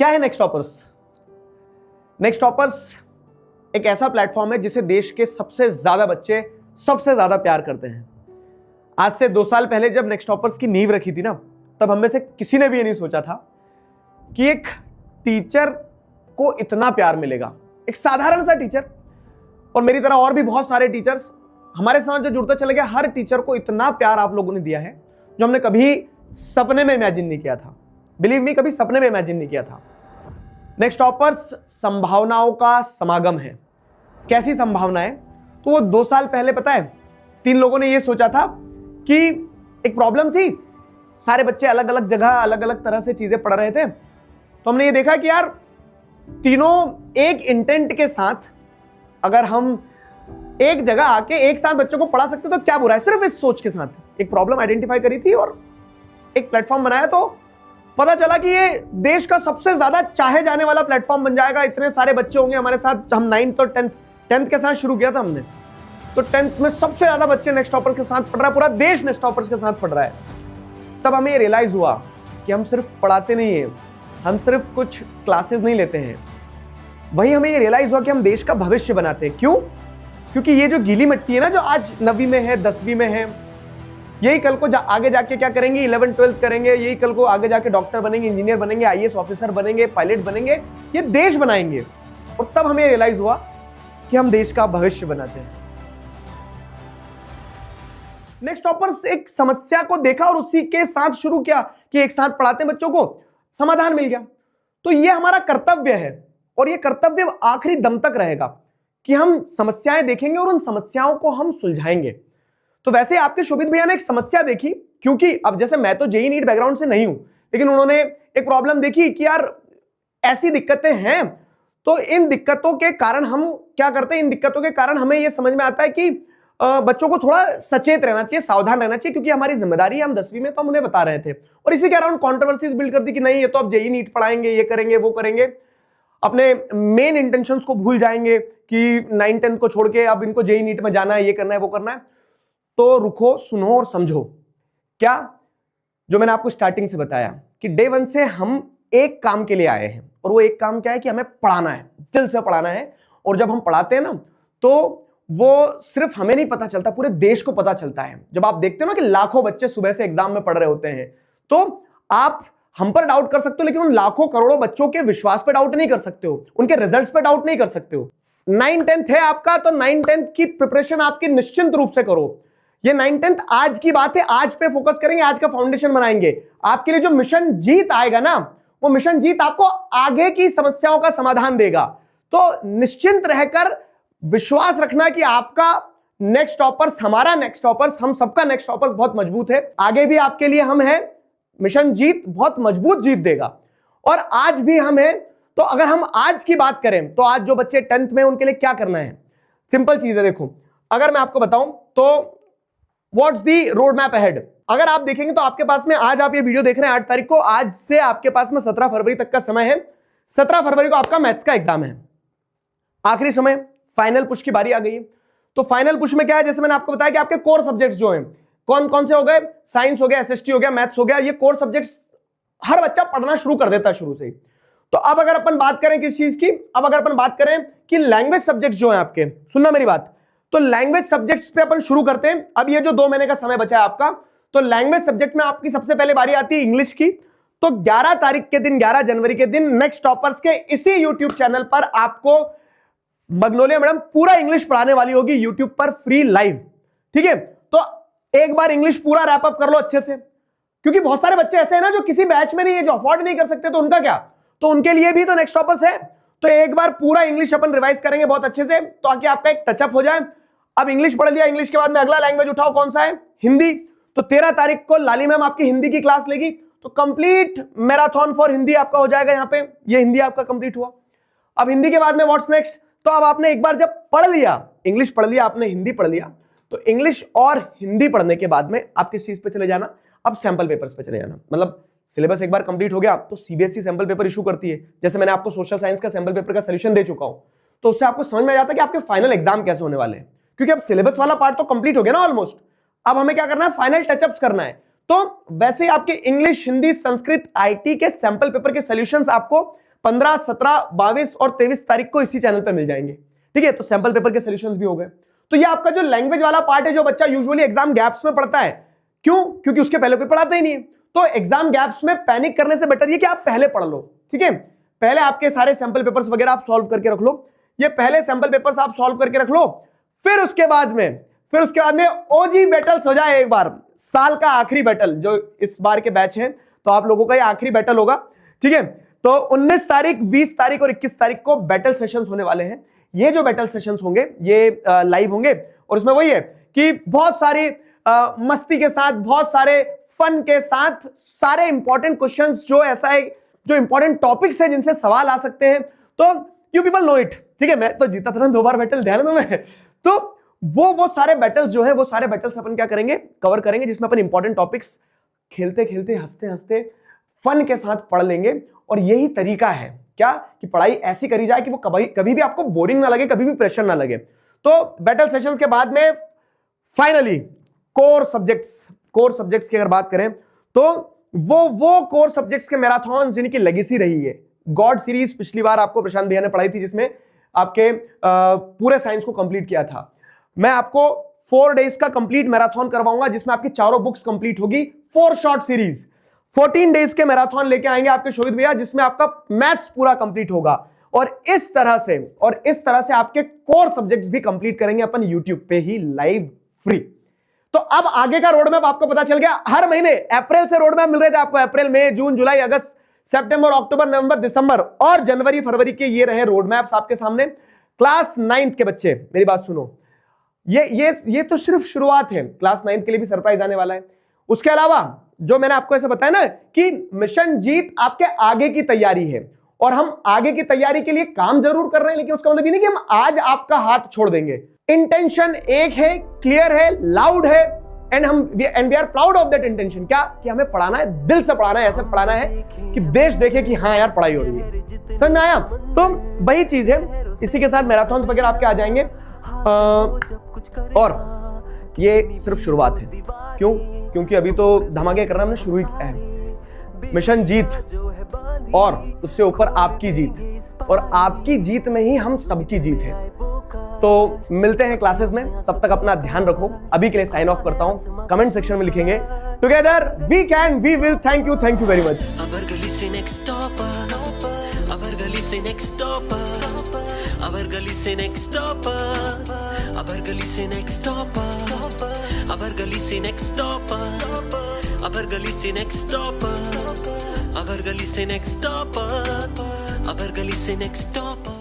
क्या है next toppers? Next toppers एक ऐसा प्लेटफॉर्म है जिसे देश के सबसे ज्यादा बच्चे सबसे ज्यादा प्यार करते हैं। आज से 2 साल पहले जब नेक्स्ट टॉपर्स की नींव रखी थी ना, तब हम में से किसी ने भी ये नहीं सोचा था कि एक टीचर को इतना प्यार मिलेगा। एक साधारण सा टीचर, और मेरी तरह और भी बहुत सारे टीचर्स हमारे साथ जो जुड़ते चले गए, हर टीचर को इतना प्यार आप लोगों ने दिया है जो हमने कभी सपने में इमेजिन नहीं किया था। बिलीव मी, कभी सपने में इमेजिन नहीं किया था। नेक्स्ट टॉपर्स संभावनाओं का समागम है। कैसी संभावनाएं? तो वो 2 साल पहले पता है 3 लोगों ने ये सोचा था कि एक प्रॉब्लम थी, सारे बच्चे अलग अलग जगह अलग अलग तरह से चीजें पढ़ रहे थे। तो हमने ये देखा कि यार तीनों एक इंटेंट के साथ अगर हम एक जगह आके एक साथ बच्चों को पढ़ा सकते तो क्या बुरा है। सिर्फ इस सोच के साथ एक प्रॉब्लम आइडेंटिफाई करी थी और एक प्लेटफॉर्म बनाया, तो पता चला कि ये देश का सबसे ज्यादा चाहे जाने वाला प्लेटफॉर्म बन जाएगा। इतने सारे बच्चे होंगे हमारे साथ। हम 9th और 10th के साथ शुरू किया था हमने, तो 10th में सबसे ज्यादा बच्चे नेक्स्ट टॉपर के साथ पढ़ रहा है, पूरा देश नेक्स्ट टॉपर्स के साथ पढ़ रहा है। तब हमें रियलाइज हुआ कि हम सिर्फ पढ़ाते नहीं है, हम सिर्फ कुछ क्लासेस नहीं लेते हैं, वही हमें ये रियलाइज हुआ कि हम देश का भविष्य बनाते हैं। क्यों? क्योंकि ये जो गीली मिट्टी है ना, जो आज 9वीं में है 10वीं में है, यही कल को आगे जाके क्या करेंगे, 11th 12th करेंगे, यही कल को आगे जाके डॉक्टर बनेंगे, इंजीनियर बनेंगे, IAS ऑफिसर बनेंगे, पायलट बनेंगे, ये देश बनाएंगे। और तब हमें रियलाइज हुआ कि हम देश का भविष्य बनाते हैं। नेक्स्ट टॉपर्स एक समस्या को देखा और उसी के साथ शुरू किया कि एक साथ पढ़ाते बच्चों को, समाधान मिल गया। तो ये हमारा कर्तव्य है और ये कर्तव्य आखिरी दम तक रहेगा कि हम समस्याएं देखेंगे और उन समस्याओं को हम सुलझाएंगे। तो वैसे आपके शोभित भैया ने एक समस्या देखी, क्योंकि अब जैसे मैं तो जेईई नीट बैकग्राउंड से नहीं हूं, लेकिन उन्होंने एक प्रॉब्लम देखी कि यार ऐसी दिक्कतें हैं, तो इन दिक्कतों के कारण हम क्या करते हैं, इन दिक्कतों के कारण हमें यह समझ में आता है कि बच्चों को थोड़ा सचेत रहना चाहिए, सावधान रहना चाहिए, क्योंकि हमारी जिम्मेदारी है। हम 10वीं में तो हम उन्हें बता रहे थे और इसी के अराउंड कॉन्ट्रोवर्सीज बिल्ड कर दी कि नहीं ये तो अब जेईई नीट पढ़ाएंगे, ये करेंगे वो करेंगे, अपने मेन इंटेंशंस को भूल जाएंगे कि 9th 10th को छोड़ के अब इनको जेईई नीट में जाना है, ये करना है वो करना है। तो रुको, सुनो और समझो क्या जो मैंने आपको स्टार्टिंग से बताया कि डे 1 से हम एक काम के लिए आए हैं, और वो एक काम क्या है कि हमें पढ़ाना है, दिल से पढ़ाना है। और जब हम पढ़ाते हैं ना, तो वो सिर्फ हमें नहीं पता चलता, पूरे देश को पता चलता है। जब आप देखते हो ना कि लाखों बच्चे सुबह से एग्जाम में पढ़ रहे होते हैं, तो आप हम पर डाउट कर सकते हो, लेकिन उन लाखों करोड़ों बच्चों के विश्वास पे डाउट नहीं कर सकते हो, उनके रिजल्ट्स पे डाउट नहीं कर सकते हो। 9th 10th है आपका, तो 9th 10th की प्रिपरेशन आपकी निश्चिंत रूप से करो। ये 9th 10th आज की बात है, आज पे फोकस करेंगे, आज का फाउंडेशन बनाएंगे। आपके लिए जो मिशन जीत आएगा ना, वो मिशन जीत आपको आगे की समस्याओं का समाधान देगा। तो निश्चिंत रहकर विश्वास रखना कि आपका नेक्स्ट टॉपर्स, हमारा नेक्स्ट टॉपर्स, हम सबका नेक्स्ट टॉपर्स बहुत मजबूत है। आगे भी आपके लिए हम हैं, मिशन जीत बहुत मजबूत जीत देगा। और आज भी हम हैं, तो अगर हम आज की बात करें तो आज जो बच्चे 10th में उनके लिए क्या करना है, सिंपल चीज है। देखो, अगर मैं आपको बताऊं तो what's the road map ahead, अगर आप देखेंगे तो आपके पास में, आज आप ये वीडियो देख रहे हैं 8 तारीख को, आज से आपके पास में 17 फरवरी तक का समय है। 17 फरवरी को आपका मैथ्स का एग्जाम है, आखिरी समय, फाइनल पुश की बारी आ गई है। तो फाइनल पुश में क्या है, जैसे मैंने आपको बताया कि आपके कोर सब्जेक्ट्स जो हैं कौन कौन से हो गए, साइंस हो गया, SST हो गया, मैथ्स हो गया, ये कोर सब्जेक्ट्स हर बच्चा पढ़ना शुरू कर देता है शुरू से ही। तो अब अगर अपन बात करें किस चीज की, अब अगर अपन बात करें कि लैंग्वेज सब्जेक्ट्स जो हैं आपके, सुनना मेरी बात, तो लैंग्वेज सब्जेक्ट्स पे अपन शुरू करते हैं। अब ये जो 2 महीने का समय बचा है आपका, तो लैंग्वेज सब्जेक्ट में आपकी सबसे पहले बारी आती है इंग्लिश की। तो 11 तारीख के दिन, 11 जनवरी के दिन नेक्स्ट टॉपर्स के इसी यूट्यूब चैनल पर आपको मगनोलिया मैडम पूरा इंग्लिश पढ़ाने वाली होगी यूट्यूब पर फ्री लाइव। ठीक है, तो एक बार इंग्लिश पूरा रैप अप कर लो अच्छे से, क्योंकि बहुत सारे बच्चे ऐसे हैं ना जो किसी बैच में नहीं है, जो अफोर्ड नहीं कर सकते, तो उनका क्या, तो उनके लिए भी तो नेक्स्ट टॉपर्स है। तो एक बार पूरा इंग्लिश अपन रिवाइज करेंगे बहुत अच्छे से, ताकि आपका एक टचअप हो जाए। अब इंग्लिश पढ़ लिया, इंग्लिश के बाद में अगला लैंग्वेज उठाओ, कौन सा है, हिंदी। तो 13 तारीख को लाली मैम आपकी हिंदी की क्लास लेगी, तो कंप्लीट मैराथन फॉर हिंदी आपका हो जाएगा यहाँ पे। ये हिंदी आपका कंप्लीट हुआ। अब हिंदी के बाद में व्हाट्स नेक्स्ट, तो अब आपने एक बार जब पढ़ लिया, इंग्लिश पढ़ लिया आपने, हिंदी पढ़ लिया, तो इंग्लिश और हिंदी पढ़ने के बाद में आप किस चीज पे चले जाना, अब सैंपल पेपर्स पे चले जाना। मतलब सिलेबस एक बार कंप्लीट हो गया तो सीबीएसई सैंपल पेपर इशू करती है। जैसे मैंने आपको सोशल साइंस का सैंपल पेपर का सोल्यूशन दे चुका हूं, तो उससे आपको समझ में आ जाता है कि आपके फाइनल एग्जाम कैसे होने वाले हैं, क्योंकि अब सिलेबस वाला पार्ट तो कंप्लीट हो गया ना ऑलमोस्ट। अब हमें क्या करना है, फाइनल टचअप्स करना है। तो वैसे आपके इंग्लिश, हिंदी, संस्कृत, आईटी के सैंपल पेपर के सॉल्यूशंस आपको 15, 17, 22 और 23 तारीख को इसी चैनल पे मिल जाएंगे। ठीक है, तो सैंपल पेपर के सॉल्यूशंस भी हो गए। तो ये आपका जो लैंग्वेज वाला पार्ट है, जो बच्चा यूजुअली एग्जाम गैप्स में पढ़ता है, क्यों? क्योंकि उसके पहले कोई पढ़ाता ही नहीं है। तो एग्जाम गैप्स में पैनिक करने से बेटर ये कि आप पहले पढ़ लो। ठीक है, पहले आपके सारे सैंपल पेपर्स वगैरह आप सॉल्व करके रख लो। ये पहले सैंपल पेपर्स आप सॉल्व करके रख लो, फिर उसके बाद में ओजी बैटल्स हो जाए। एक बार साल का आखिरी बैटल जो इस बार के बैच है, तो आप लोगों का ये आखिरी बैटल होगा। ठीक है, तो 19 तारीख, 20 तारीख और 21 तारीख को बैटल सेशंस होने वाले हैं। ये जो बैटल सेशंस होंगे ये लाइव होंगे, और उसमें वही है कि बहुत सारी मस्ती के साथ, बहुत सारे फन के साथ, सारे इंपॉर्टेंट क्वेश्चंस जो ऐसा है, जो इंपॉर्टेंट टॉपिक्स है जिनसे सवाल आ सकते हैं, तो यू पीपल नो इट। ठीक है, मैं तो जीता था ना 2 बार बैटल, ध्यान दो। मैं तो वो सारे बैटल्स जो है, वो सारे बैटल्स अपन क्या करेंगे, कवर करेंगे, जिसमें अपन इंपॉर्टेंट टॉपिक्स खेलते खेलते, हंसते हंसते, फन के साथ पढ़ लेंगे। और यही तरीका है क्या, कि पढ़ाई ऐसी करी जाए कि वो कभी भी आपको बोरिंग ना लगे, कभी भी प्रेशर ना लगे। तो बैटल सेशंस के बाद में फाइनली कोर सब्जेक्ट्स की अगर बात करें, तो वो कोर सब्जेक्ट्स के मैराथन जिनकी लेगेसी रही है। गॉड सीरीज पिछली बार आपको प्रशांत भैया ने पढ़ाई थी, जिसमें आपके पूरे साइंस को कंप्लीट किया था। मैं आपको 4 डेज का कंप्लीट मैराथन करवाऊंगा, जिसमें आपकी चारों बुक्स कंप्लीट होगी। 4 शॉर्ट सीरीज 14 डेज के मैराथन लेके आएंगे आपके शोभित भैया, जिसमें आपका मैथ्स पूरा कंप्लीट होगा। और इस तरह से आपके कोर सब्जेक्ट्स भी कंप्लीट करेंगे अपन यूट्यूब पे ही लाइव फ्री। तो अब आगे का रोड मैप आपको पता चल गया। हर महीने अप्रैल से रोड मैप मिल रहे थे आपको, अप्रैल, मई, जून, जुलाई, अगस्त, सितंबर, अक्टूबर, नवंबर, दिसंबर और जनवरी, फरवरी के ये रहे रोड मैप्स आपके सामने। क्लास 9th के बच्चे मेरी बात सुनो, ये तो सिर्फ शुरुआत है। क्लास 9th के लिए भी सरप्राइज आने वाला है। उसके अलावा जो मैंने आपको ऐसा बताया ना कि मिशन जीत आपके आगे की तैयारी है, और हम आगे की तैयारी के लिए काम जरूर कर रहे हैं, लेकिन उसका मतलब ये नहीं कि हम आज आपका हाथ छोड़ देंगे। इंटेंशन एक है, क्लियर है, लाउड है, and we are proud of that intention. क्या कि हमें पढ़ाना है, दिल से पढ़ाना है, ऐसे पढ़ाना है कि देश देखे कि हाँ यार पढ़ाई हो रही है। समझ में आया? तो वही चीज है। इसी के साथ मैराथन वगैरह आपके आ जाएंगे, और ये सिर्फ शुरुआत है। क्यों? क्योंकि अभी तो धमाके करना हमने शुरू ही किया है। मिशन जीत और उससे ऊपर आपकी जीत, और आपकी जीत में ही हम सबकी जीत है। तो मिलते हैं क्लासेस में, तब तक अपना ध्यान रखो। अभी के लिए साइन ऑफ करता हूं। कमेंट सेक्शन में लिखेंगे together we can, we will. Thank you very much. Our gully se next stopper. Our gully se next stopper. Our gully se next stopper. Our gully se next stopper. Our gully se next stopper. Our gully se next stopper. Our gully se next stopper. Our gully se next stopper.